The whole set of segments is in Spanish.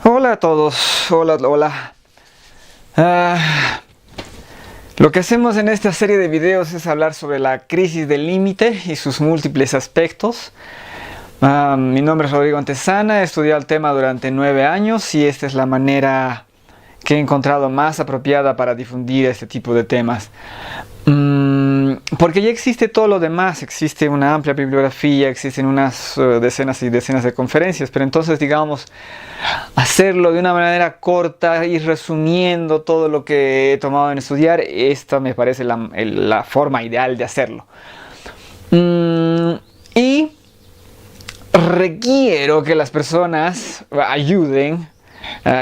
Hola a todos, hola. Ah, lo que hacemos en esta serie de videos es hablar sobre la crisis del límite y sus múltiples aspectos. Mi nombre es Rodrigo Antesana, he estudiado el tema durante 9 años y esta es la manera que he encontrado más apropiada para difundir este tipo de temas. Porque ya existe todo lo demás, existe una amplia bibliografía, existen unas decenas y decenas de conferencias, pero entonces, digamos, hacerlo de una manera corta, ir resumiendo todo lo que he tomado en estudiar, esta me parece la forma ideal de hacerlo. Y requiero que las personas ayuden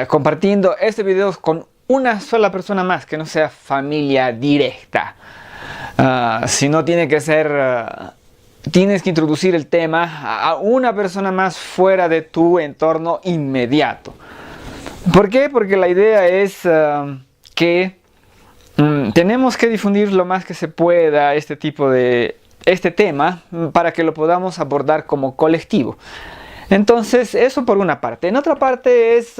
compartiendo este video con una sola persona más, que no sea familia directa. Si no tiene que ser, tienes que introducir el tema a una persona más fuera de tu entorno inmediato. ¿Por qué? Porque la idea es que tenemos que difundir lo más que se pueda este tema para que lo podamos abordar como colectivo. Entonces, eso por una parte. En otra parte es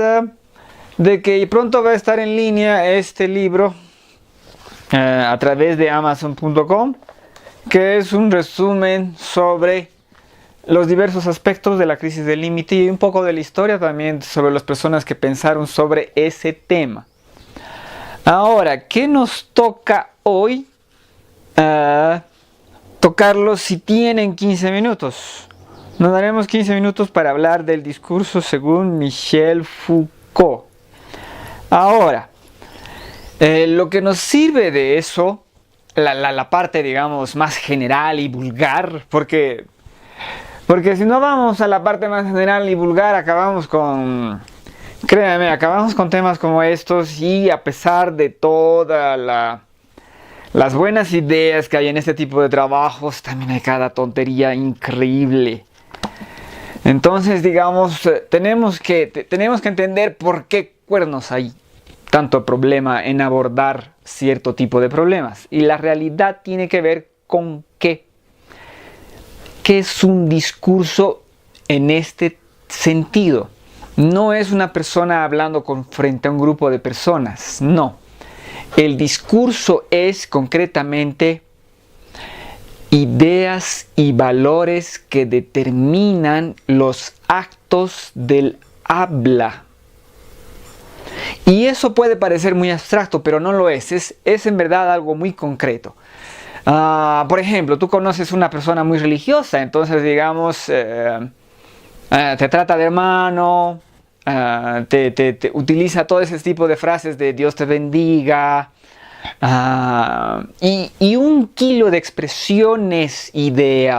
de que pronto va a estar en línea este libro a través de Amazon.com, que es un resumen sobre los diversos aspectos de la crisis del límite y un poco de la historia también sobre las personas que pensaron sobre ese tema. Ahora, ¿qué nos toca hoy? Tocarlo si tienen 15 minutos. Nos daremos 15 minutos para hablar del discurso según Michel Foucault. Ahora, lo que nos sirve de eso, la parte, digamos, más general y vulgar, porque si no vamos a la parte más general y vulgar, acabamos con temas como estos, y a pesar de todas las buenas ideas que hay en este tipo de trabajos, también hay cada tontería increíble. Entonces, digamos, tenemos que entender por qué cuernos hay tanto problema en abordar cierto tipo de problemas. Y la realidad tiene que ver con qué es un discurso en este sentido. No es una persona hablando frente a un grupo de personas, no. El discurso es concretamente ideas y valores que determinan los actos del habla. Y eso puede parecer muy abstracto, pero no lo es. Es en verdad algo muy concreto. Por ejemplo, tú conoces una persona muy religiosa, entonces digamos, te trata de hermano, te utiliza todo ese tipo de frases de Dios te bendiga, y un kilo de expresiones y de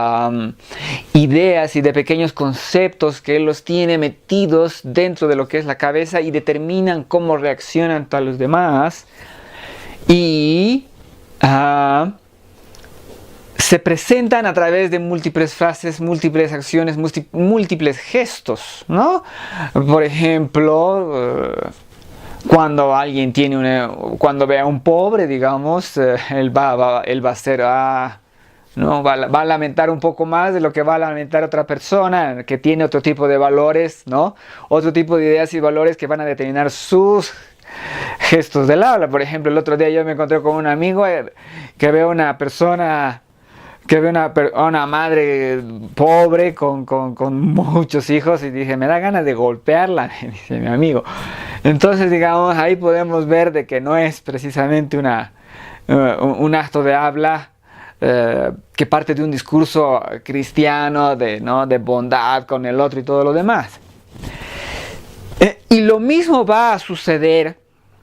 ideas y de pequeños conceptos que él los tiene metidos dentro de lo que es la cabeza y determinan cómo reaccionan a los demás, y se presentan a través de múltiples frases, múltiples acciones, múltiples gestos, ¿no? Por ejemplo, cuando alguien cuando ve a un pobre, digamos, él va a hacer, ¿no? Va a lamentar un poco más de lo que va a lamentar otra persona que tiene otro tipo de valores, ¿no? Otro tipo de ideas y valores que van a determinar sus gestos del habla. Por ejemplo, el otro día yo me encontré con un amigo que ve una persona, una madre pobre con muchos hijos, y dije, me da ganas de golpearla, dice mi amigo. Entonces, digamos, ahí podemos ver de que no es precisamente un acto de habla que parte de un discurso cristiano de bondad con el otro y todo lo demás. Y lo mismo va a suceder,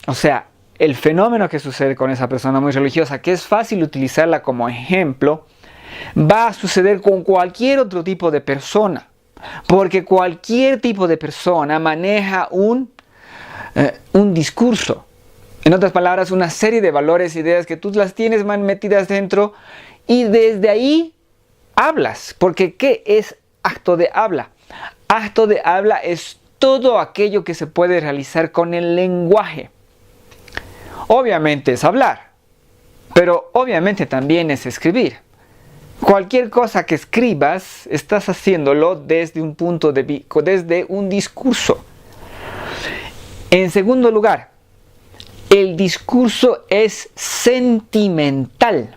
o sea, el fenómeno que sucede con esa persona muy religiosa, que es fácil utilizarla como ejemplo, va a suceder con cualquier otro tipo de persona, porque cualquier tipo de persona maneja un discurso. En otras palabras, una serie de valores, ideas que tú las tienes metidas dentro, y desde ahí hablas. Porque ¿qué es acto de habla? Acto de habla es todo aquello que se puede realizar con el lenguaje. Obviamente es hablar, pero obviamente también es escribir. Cualquier cosa que escribas, estás haciéndolo desde un discurso. En segundo lugar, el discurso es sentimental.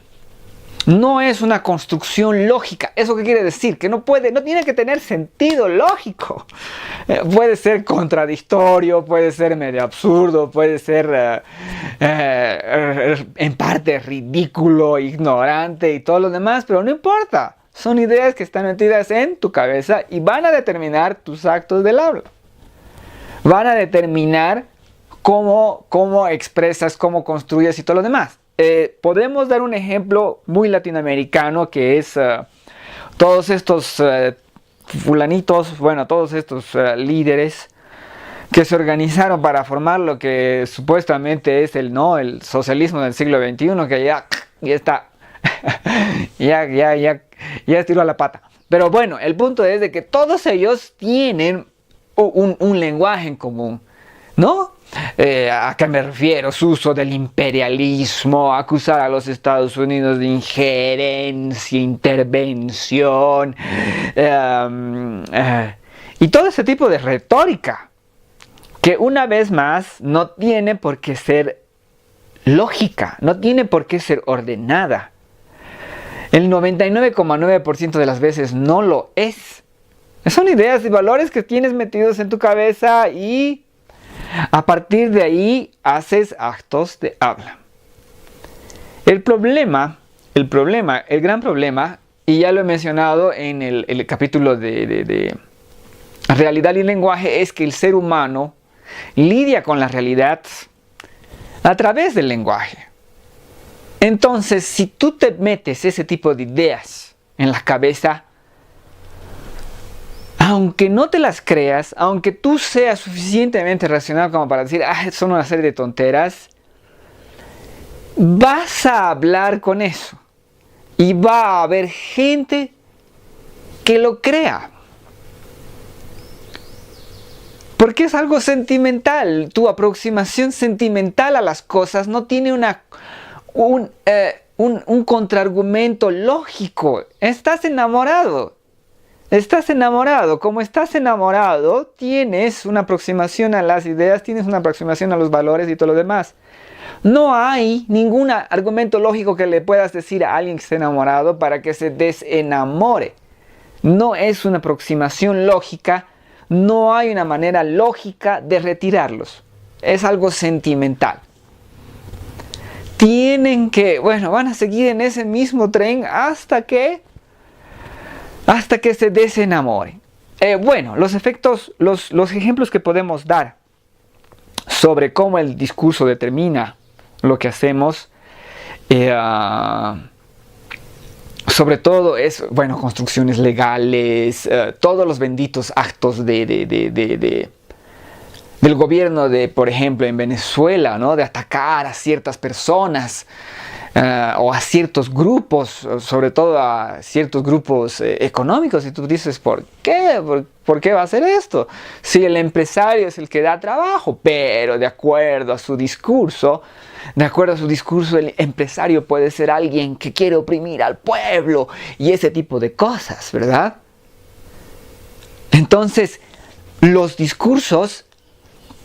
No es una construcción lógica. ¿Eso qué quiere decir? Que no tiene que tener sentido lógico. Puede ser contradictorio, puede ser medio absurdo, puede ser en parte ridículo, ignorante y todo lo demás, pero no importa. Son ideas que están metidas en tu cabeza y van a determinar tus actos del habla. Van a determinar cómo expresas, cómo construyes y todo lo demás. Podemos dar un ejemplo muy latinoamericano que es todos estos fulanitos, bueno, todos estos líderes que se organizaron para formar lo que supuestamente es el socialismo del siglo XXI, que ya está, ya estiró la pata. Pero bueno, el punto es de que todos ellos tienen un lenguaje en común, ¿no? ¿A qué me refiero? Su uso del imperialismo, acusar a los Estados Unidos de injerencia, intervención, y todo ese tipo de retórica, que una vez más no tiene por qué ser lógica, no tiene por qué ser ordenada. El 99,9% de las veces no lo es. Son ideas y valores que tienes metidos en tu cabeza y a partir de ahí haces actos de habla. El gran problema, y ya lo he mencionado en el capítulo de realidad y lenguaje, es que el ser humano lidia con la realidad a través del lenguaje. Entonces, si tú te metes ese tipo de ideas en la cabeza, aunque no te las creas, aunque tú seas suficientemente racional como para decir, son una serie de tonteras, vas a hablar con eso. Y va a haber gente que lo crea. Porque es algo sentimental. Tu aproximación sentimental a las cosas no tiene un contraargumento lógico. Estás enamorado. Estás enamorado. Como estás enamorado, tienes una aproximación a las ideas, tienes una aproximación a los valores y todo lo demás. No hay ningún argumento lógico que le puedas decir a alguien que esté enamorado para que se desenamore. No es una aproximación lógica, no hay una manera lógica de retirarlos. Es algo sentimental. Van a seguir en ese mismo tren hasta que se desenamore. Los ejemplos que podemos dar sobre cómo el discurso determina lo que hacemos, sobre todo es, construcciones legales, todos los benditos actos del gobierno por ejemplo, en Venezuela, ¿no? De atacar a ciertas personas, o a ciertos grupos, sobre todo a ciertos grupos económicos, y tú dices, ¿por qué? ¿Por qué va a hacer esto? Si el empresario es el que da trabajo, pero de acuerdo a su discurso, el empresario puede ser alguien que quiere oprimir al pueblo y ese tipo de cosas, ¿verdad? Entonces, los discursos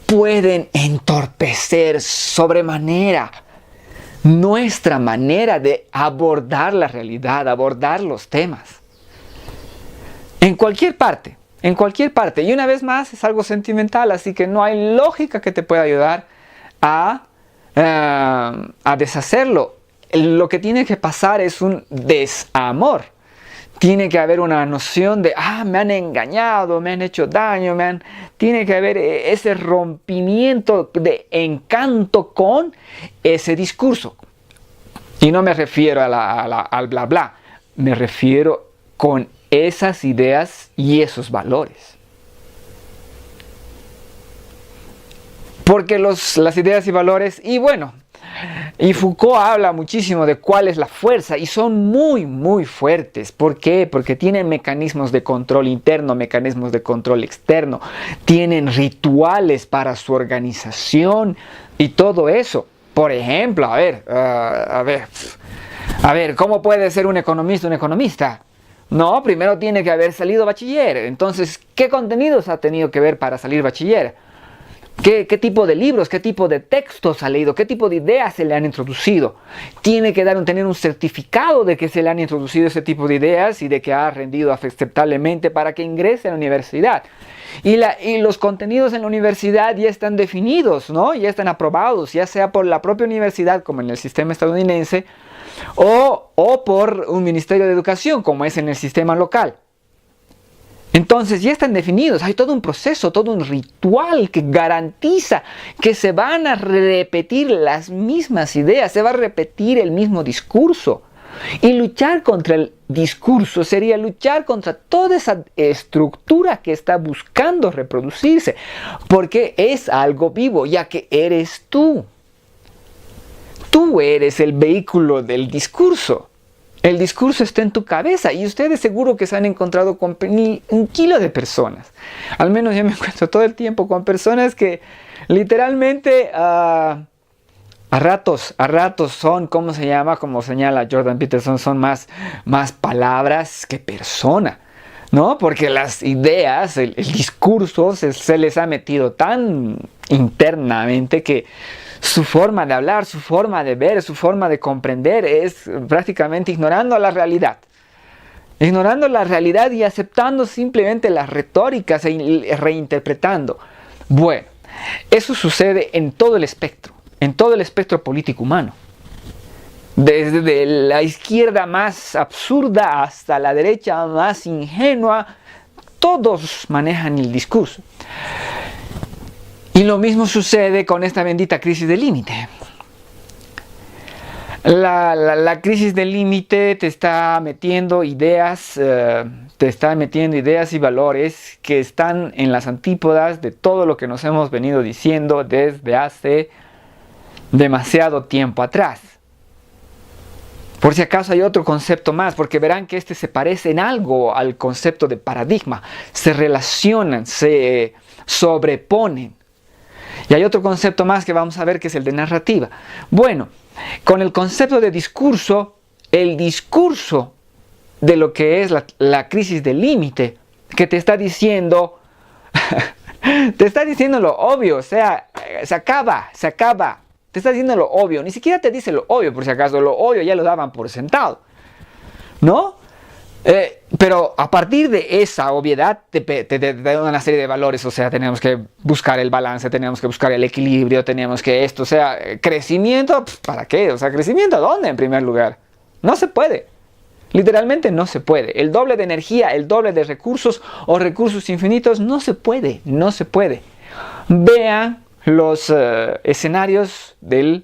pueden entorpecer sobremanera nuestra manera de abordar la realidad, abordar los temas. En cualquier parte. Y una vez más es algo sentimental, así que no hay lógica que te pueda ayudar a deshacerlo. Lo que tiene que pasar es un desamor. Tiene que haber una noción de, me han engañado, me han hecho daño, tiene que haber ese rompimiento de encanto con ese discurso. Y no me refiero al bla bla, me refiero con esas ideas y esos valores. Porque las ideas y valores, y Foucault habla muchísimo de cuál es la fuerza y son muy, muy fuertes. ¿Por qué? Porque tienen mecanismos de control interno, mecanismos de control externo, tienen rituales para su organización y todo eso. Por ejemplo, a ver, ¿cómo puede ser un economista? No, primero tiene que haber salido bachiller. Entonces, ¿qué contenidos ha tenido que ver para salir bachiller? ¿Qué tipo de libros, qué tipo de textos ha leído? ¿Qué tipo de ideas se le han introducido? Tiene que tener un certificado de que se le han introducido ese tipo de ideas y de que ha rendido aceptablemente para que ingrese a la universidad. Y los contenidos en la universidad ya están definidos, ¿no? Ya están aprobados, ya sea por la propia universidad, como en el sistema estadounidense, o por un ministerio de educación, como es en el sistema local. Entonces ya están definidos, hay todo un proceso, todo un ritual que garantiza que se van a repetir las mismas ideas, se va a repetir el mismo discurso. Y luchar contra el discurso sería luchar contra toda esa estructura que está buscando reproducirse, porque es algo vivo, ya que eres tú. Tú eres el vehículo del discurso. El discurso está en tu cabeza y ustedes seguro que se han encontrado con un kilo de personas. Al menos yo me encuentro todo el tiempo con personas que literalmente a ratos son, ¿cómo se llama? Como señala Jordan Peterson, son más palabras que persona, ¿no? Porque las ideas, el discurso se les ha metido tan internamente que su forma de hablar, su forma de ver, su forma de comprender es prácticamente ignorando la realidad. Ignorando la realidad y aceptando simplemente las retóricas e reinterpretando. Bueno, eso sucede en todo el espectro político humano. Desde la izquierda más absurda hasta la derecha más ingenua, todos manejan el discurso. Y lo mismo sucede con esta bendita crisis del límite. La crisis del límite te está metiendo ideas y valores que están en las antípodas de todo lo que nos hemos venido diciendo desde hace demasiado tiempo atrás. Por si acaso hay otro concepto más, porque verán que este se parece en algo al concepto de paradigma. Se relacionan, se sobreponen. Y hay otro concepto más que vamos a ver, que es el de narrativa. Bueno, con el concepto de discurso, el discurso de lo que es la crisis del límite, que te está diciendo, te está diciendo lo obvio, o sea, se acaba. Te está diciendo lo obvio, ni siquiera te dice lo obvio, por si acaso, lo obvio ya lo daban por sentado, ¿no? Pero a partir de esa obviedad te da una serie de valores, o sea, tenemos que buscar el balance, tenemos que buscar el equilibrio, tenemos que esto, o sea, crecimiento, ¿para qué? O sea, ¿crecimiento a dónde en primer lugar? No se puede, literalmente no se puede. El doble de energía, el doble de recursos o recursos infinitos, no se puede. Vean los escenarios del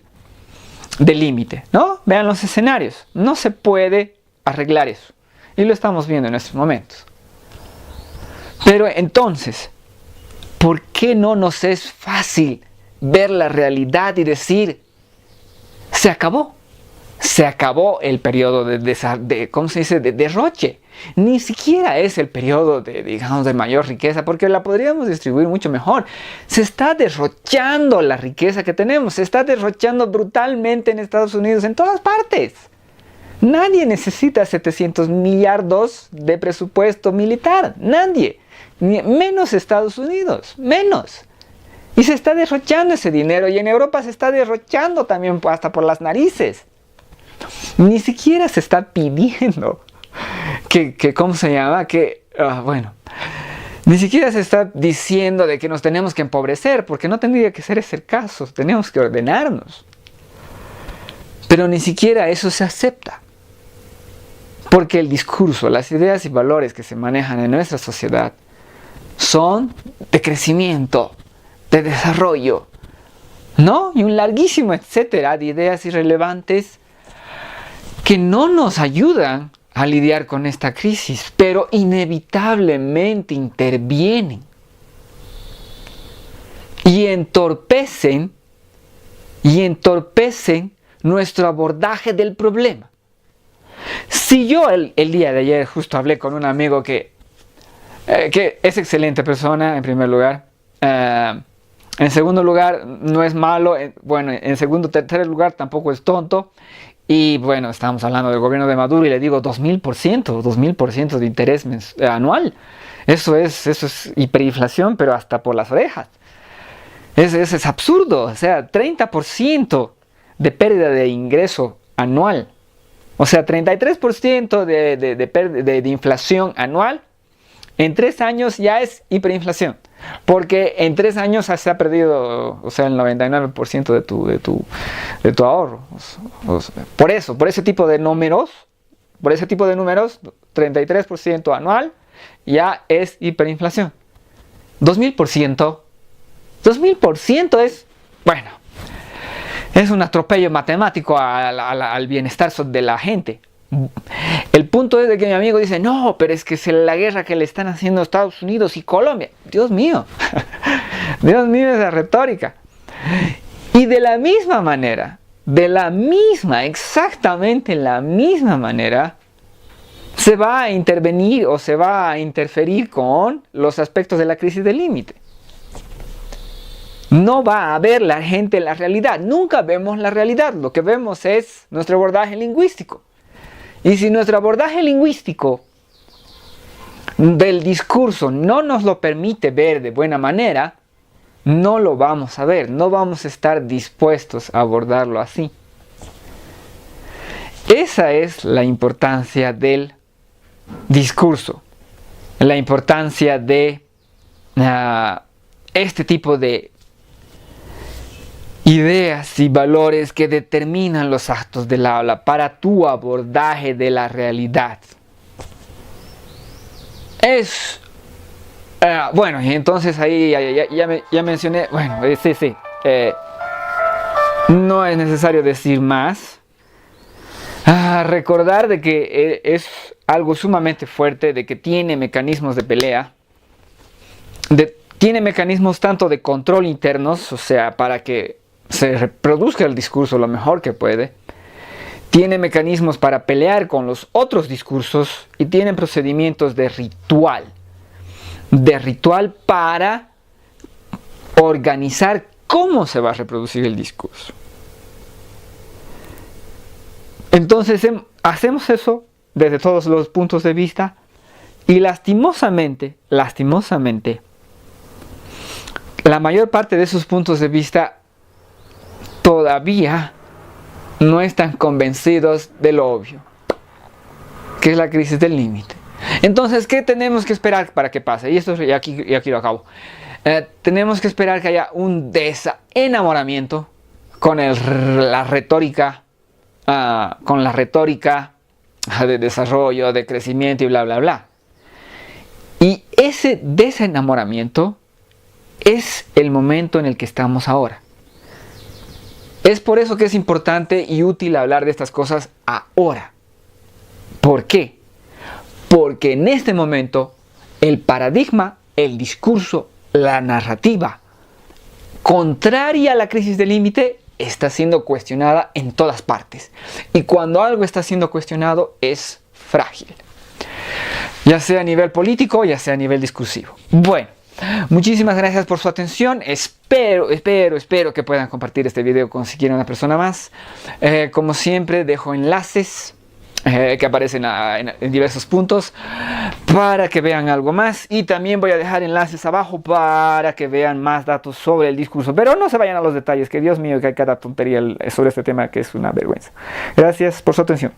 límite, ¿no? Vean los escenarios, no se puede arreglar eso. Y lo estamos viendo en estos momentos. Pero entonces, ¿por qué no nos es fácil ver la realidad y decir, se acabó? Se acabó el periodo ¿cómo se dice? De derroche. Ni siquiera es el periodo de mayor riqueza, porque la podríamos distribuir mucho mejor. Se está derrochando la riqueza que tenemos, se está derrochando brutalmente en Estados Unidos, en todas partes. Nadie necesita 700 millardos de presupuesto militar. Nadie. Menos Estados Unidos. Menos. Y se está derrochando ese dinero. Y en Europa se está derrochando también hasta por las narices. Ni siquiera se está pidiendo ¿cómo se llama? Ni siquiera se está diciendo de que nos tenemos que empobrecer, porque no tendría que ser ese el caso. Tenemos que ordenarnos. Pero ni siquiera eso se acepta. Porque el discurso, las ideas y valores que se manejan en nuestra sociedad son de crecimiento, de desarrollo, ¿no? Y un larguísimo etcétera de ideas irrelevantes que no nos ayudan a lidiar con esta crisis, pero inevitablemente intervienen y entorpecen nuestro abordaje del problema. Si yo el día de ayer justo hablé con un amigo que es excelente persona en primer lugar, en segundo lugar no es malo, en tercer lugar tampoco es tonto, y bueno, estamos hablando del gobierno de Maduro y le digo 2000% de interés anual. Eso es hiperinflación, pero hasta por las orejas. Es absurdo. O sea, 30% de pérdida de ingreso anual. O sea, 33% de inflación anual. En 3 años ya es hiperinflación. Porque en 3 años se ha perdido, o sea, el 99% de tu ahorro. Por ese tipo de números, 33% anual ya es hiperinflación. 2000% es, bueno, es un atropello matemático al bienestar de la gente. El punto es de que mi amigo dice, no, pero es que es la guerra que le están haciendo Estados Unidos y Colombia. Dios mío, Dios mío, esa retórica. Y de la misma manera, exactamente la misma manera, se va a intervenir o se va a interferir con los aspectos de la crisis del límite. No va a ver la gente la realidad. Nunca vemos la realidad. Lo que vemos es nuestro abordaje lingüístico. Y si nuestro abordaje lingüístico del discurso no nos lo permite ver de buena manera, no lo vamos a ver. No vamos a estar dispuestos a abordarlo así. Esa es la importancia del discurso. La importancia de este tipo de ideas y valores que determinan los actos del habla para tu abordaje de la realidad. Bueno, y entonces ahí ya mencioné, bueno, sí. No es necesario decir más. Recordar de que es algo sumamente fuerte, de que tiene mecanismos de pelea, tiene mecanismos tanto de control internos, o sea, para que se reproduzca el discurso lo mejor que puede. Tiene mecanismos para pelear con los otros discursos y tiene procedimientos de ritual para organizar cómo se va a reproducir el discurso. Entonces hacemos eso desde todos los puntos de vista y lastimosamente, la mayor parte de esos puntos de vista todavía no están convencidos de lo obvio, que es la crisis del límite. Entonces, ¿qué tenemos que esperar para que pase? Y esto ya aquí lo acabo. Tenemos que esperar que haya un desenamoramiento con la retórica, de desarrollo, de crecimiento y bla, bla, bla. Y ese desenamoramiento es el momento en el que estamos ahora. Es por eso que es importante y útil hablar de estas cosas ahora. ¿Por qué? Porque en este momento el paradigma, el discurso, la narrativa contraria a la crisis del límite está siendo cuestionada en todas partes. Y cuando algo está siendo cuestionado es frágil. Ya sea a nivel político, ya sea a nivel discursivo. Bueno. Muchísimas gracias por su atención. Espero que puedan compartir este video con siquiera una persona más. Como siempre, dejo enlaces que aparecen en diversos puntos para que vean algo más. Y también voy a dejar enlaces abajo para que vean más datos sobre el discurso. Pero no se vayan a los detalles, que Dios mío, que hay cada tontería sobre este tema que es una vergüenza. Gracias por su atención.